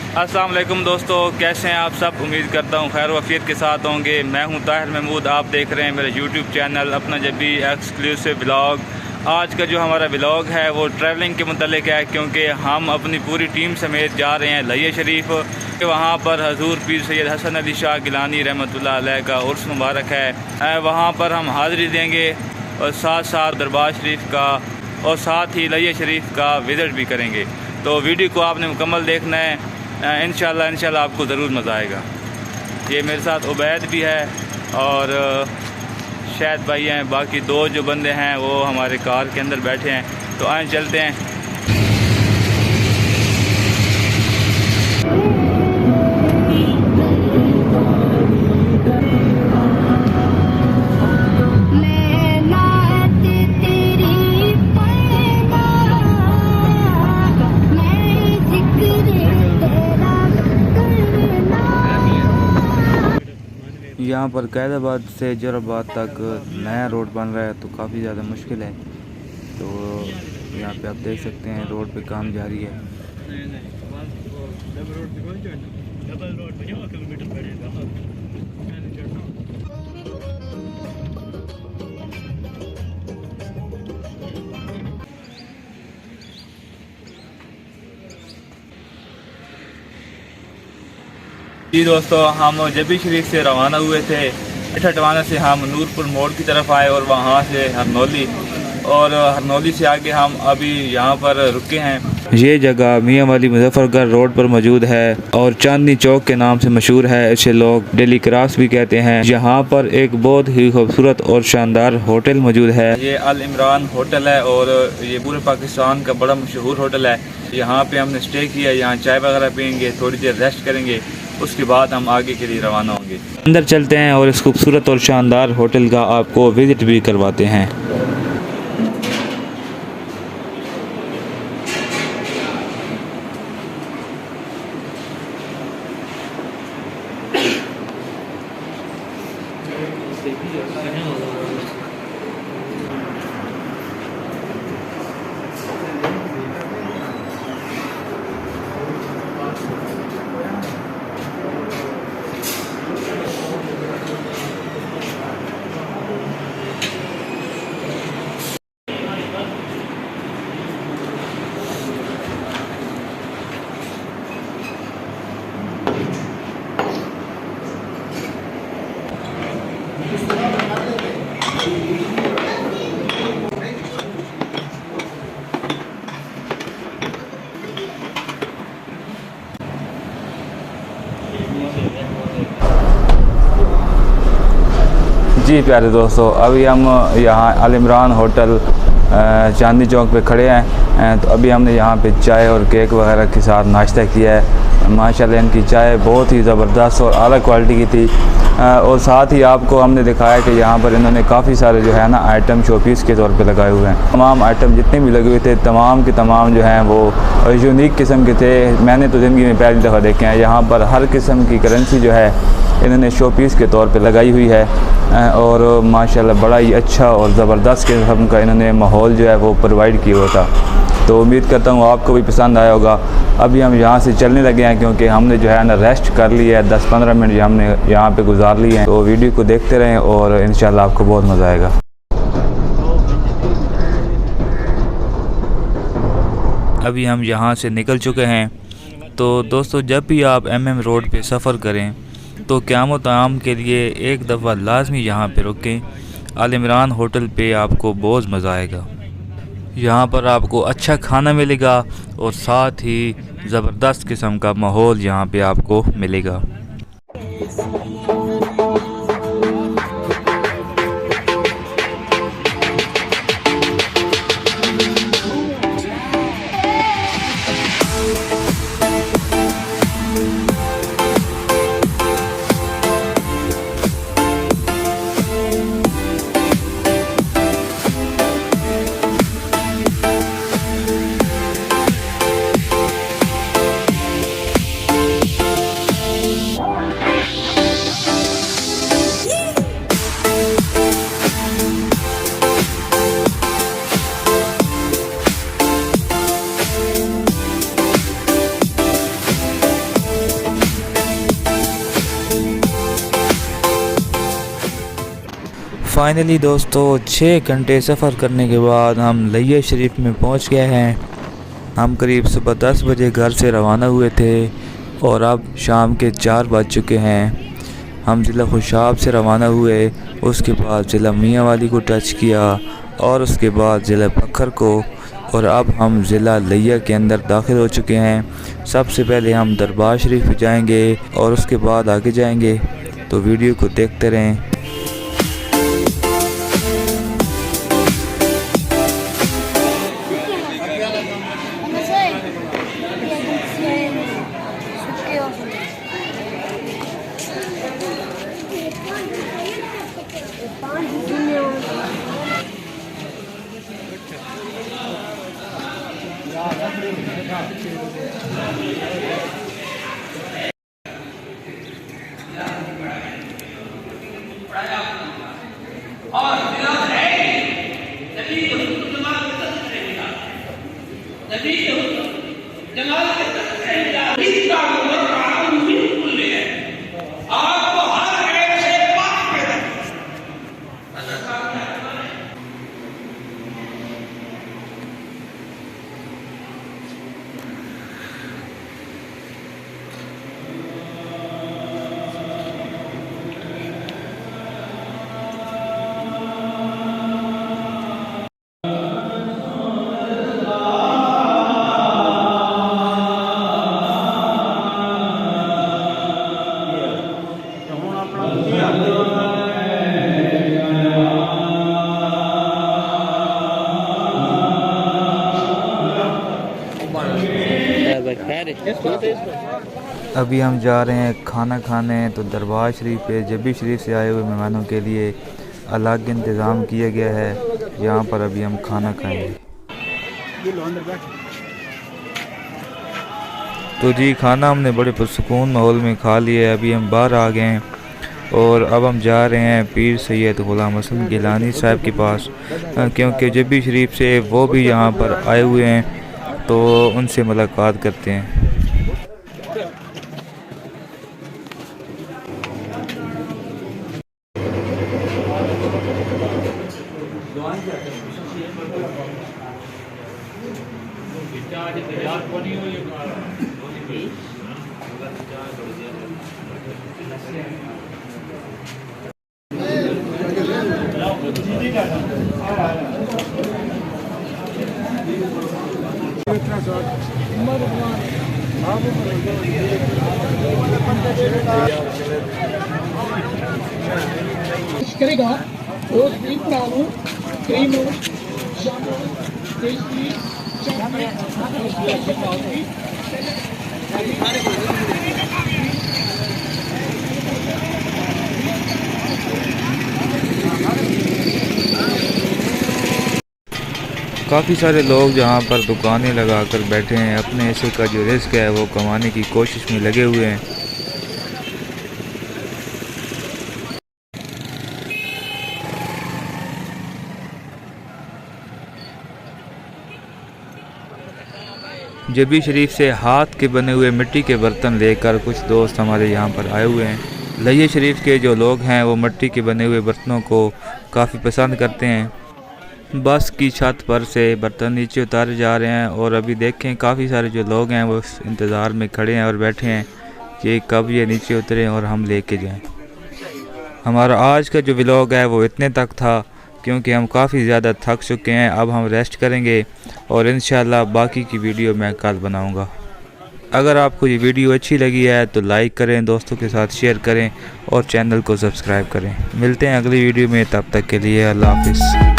अस्सलाम वालेकुम दोस्तों, कैसे हैं आप सब। उम्मीद करता हूँ खैर वफ़ियत के साथ होंगे। मैं हूँ ताहिर महमूद, आप देख रहे हैं मेरे यूट्यूब चैनल अपना जबी एक्सक्लूसिव ब्लॉग। आज का जो हमारा ब्लॉग है वो ट्रैवलिंग के मुतल्लिक है, क्योंकि हम अपनी पूरी टीम समेत जा रहे हैं लहिया शरीफ। वहाँ पर हजूर पीर सैयद हसन अली शाह गिलानी रहमतुल्लाह अलैह का उर्स मुबारक है। वहाँ पर हम हाज़िरी देंगे और साथ साथ दरबार शरीफ का और साथ ही लहिया शरीफ का विज़िट भी करेंगे। तो वीडियो को आपने मुकम्मल देखना है, इंशाल्लाह आपको ज़रूर मज़ा आएगा। ये मेरे साथ उबैद भी है और शायद भाई हैं, बाकी दो जो बंदे हैं वो हमारे कार के अंदर बैठे हैं। तो आए चलते हैं। यहाँ पर कैदाबाद से जराबाद तक नया रोड बन रहा है, तो काफ़ी ज़्यादा मुश्किल है। तो यहाँ पे आप देख सकते हैं रोड पे काम जारी है। जी दोस्तों, हम जबी शरीफ से रवाना हुए थे। ठटवाना से हम नूरपुर मोड़ की तरफ आए और वहाँ से हरनौली, और हरनौली से आगे हम अभी यहाँ पर रुके हैं। ये जगह मियाँ वाली मुजफ्फरगढ़ रोड पर मौजूद है और चांदनी चौक के नाम से मशहूर है। इसे लोग डेली क्रॉस भी कहते हैं। यहाँ पर एक बहुत ही खूबसूरत और शानदार होटल मौजूद है। ये अल इमरान होटल है और ये पूरे पाकिस्तान का बड़ा मशहूर होटल है। यहाँ पे हमने स्टे किया, यहाँ चाय वगैरह पियेंगे, थोड़ी देर रेस्ट करेंगे, उसके बाद हम आगे के लिए रवाना होंगे। अंदर चलते हैं और इस खूबसूरत और शानदार होटल का आपको विजिट भी करवाते हैं। जी प्यारे दोस्तों, अभी हम यहाँ अल इमरान होटल चांदनी चौक पे खड़े हैं। तो अभी हमने यहाँ पे चाय और केक वगैरह के साथ नाश्ता किया है। माशाल्लाह इनकी चाय बहुत ही ज़बरदस्त और आला क्वालिटी की थी। और साथ ही आपको हमने दिखाया कि यहाँ पर इन्होंने काफ़ी सारे जो है ना आइटम शोपीस के तौर पे लगाए हुए हैं। तमाम आइटम जितने भी लगे हुए थे तमाम के तमाम जो हैं वो यूनिक किस्म के थे। मैंने तो ज़िंदगी में पहली दफ़ा देखे हैं। यहाँ पर हर किस्म की करेंसी जो है इन्होंने शोपीस के तौर पे लगाई हुई है और माशाल्लाह बड़ा ही अच्छा और ज़बरदस्त किस्म का इन्होंने माहौल जो है वो प्रोवाइड किया हुआ था। तो उम्मीद करता हूँ आपको भी पसंद आया होगा। अभी हम यहाँ से चलने लगे हैं क्योंकि हमने जो है ना रेस्ट कर लिया है। 10-15 मिनट जो हमने यहाँ पे गुजार लिए हैं। तो वीडियो को देखते रहें और इंशाल्लाह आपको बहुत मज़ा आएगा। अभी हम यहाँ से निकल चुके हैं। तो दोस्तों, जब भी आप MM रोड पे सफ़र करें तो क़यामत आम के लिए एक दफ़ा लाजमी यहाँ पे रुकें। अल इमरान होटल पे आपको बहुत मज़ा आएगा। यहाँ पर आपको अच्छा खाना मिलेगा और साथ ही ज़बरदस्त किस्म का माहौल यहाँ पे आपको मिलेगा। फाइनली दोस्तों 6 घंटे सफ़र करने के बाद हम लिया शरीफ में पहुंच गए हैं। हम करीब सुबह 10 बजे घर से रवाना हुए थे और अब शाम के 4 बज चुके हैं। हम ज़िला खुशाब से रवाना हुए, उसके बाद ज़िला मियाँ वाली को टच किया और उसके बाद ज़िला बखर को, और अब हम ज़िला लिया के अंदर दाखिल हो चुके हैं। सबसे पहले हम दरबार शरीफ जाएंगे और उसके बाद आगे जाएंगे, तो वीडियो को देखते रहें। अभी हम जा रहे हैं खाना खाने, तो दरबार शरीफ पे जबी शरीफ से आए हुए मेहमानों के लिए अलग इंतज़ाम किया गया है। यहाँ पर अभी हम खाना खाएंगे। तो जी खाना हमने बड़े पुरसुकून माहौल में खा लिया है। अभी हम बाहर आ गए हैं और अब हम जा रहे हैं पीर सैयद ग़ुलाम हसन गिलानी साहब के पास, क्योंकि जबी शरीफ से वो भी यहाँ पर आए हुए हैं, तो उनसे मुलाकात करते हैं। करेगा रोज बीफ बनाऊं क्रीम जामो पेस्ट्री काफ़ी सारे लोग जहाँ पर दुकानें लगाकर बैठे हैं, अपने हिस्से का जो रिस्क है वो कमाने की कोशिश में लगे हुए हैं। जबी शरीफ से हाथ के बने हुए मिट्टी के बर्तन लेकर कुछ दोस्त हमारे यहाँ पर आए हुए हैं। लिया शरीफ के जो लोग हैं वो मिट्टी के बने हुए बर्तनों को काफ़ी पसंद करते हैं। बस की छत पर से बर्तन नीचे उतारे जा रहे हैं और अभी देखें काफ़ी सारे जो लोग हैं वो इंतज़ार में खड़े हैं और बैठे हैं कि कब ये नीचे उतरें और हम लेके जाएं। हमारा आज का जो व्लॉग है वो इतने तक था, क्योंकि हम काफ़ी ज़्यादा थक चुके हैं। अब हम रेस्ट करेंगे और इंशाल्लाह बाकी की वीडियो मैं कल बनाऊंगा। अगर आपको ये वीडियो अच्छी लगी है तो लाइक करें, दोस्तों के साथ शेयर करें और चैनल को सब्सक्राइब करें। मिलते हैं अगली वीडियो में, तब तक के लिए अल्लाह हाफिज़।